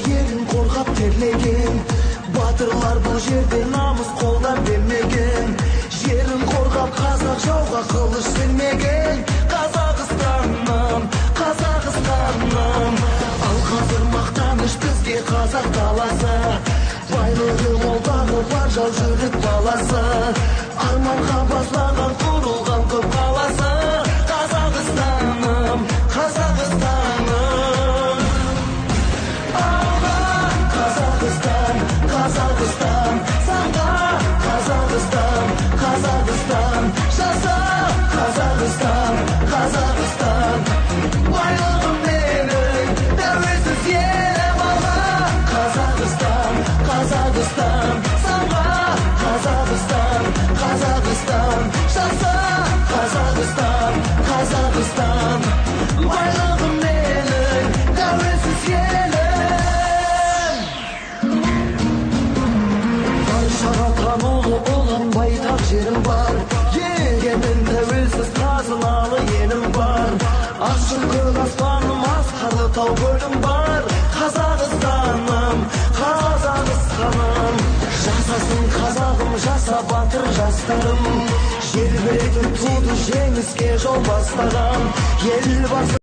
Елін қорғап терлеген, батырлар бұл жерде намыс қолдан бермеген. Жерін қорғап қазақ жауға қылыш бермеген. Қазақстаным, Қазақстаным, ал қазір мақтаныш бізге қазақ даласы. Байлығы молдағы бар жау жүрек баласы, арманға баслаған құрылған көп қаласы. Қазақстаным, Қазақстаным, Қазақстан, саңға Қазақстан, Қазақстан, жаса Қазақстан, Қазақстан, байлығым менің, тәуелсіз елім алға. Қазақстан, Қазақстан, саңға Қазақстан, Қазақстан, жаса Қазақстан, Қазақстан, байлығым менің, тәуелсіз елім. Танулы болған байтақ жерім бар, егемен тәуелсіз қазыналы елім бар. Ашық көк аспаным, асқарлы тау көлім бар. Қазақстаным, Қазақстаным, жасасын қазағым, жаса батыр жастарым. Жер бетін туды жеңіске жол бастаған елбасы.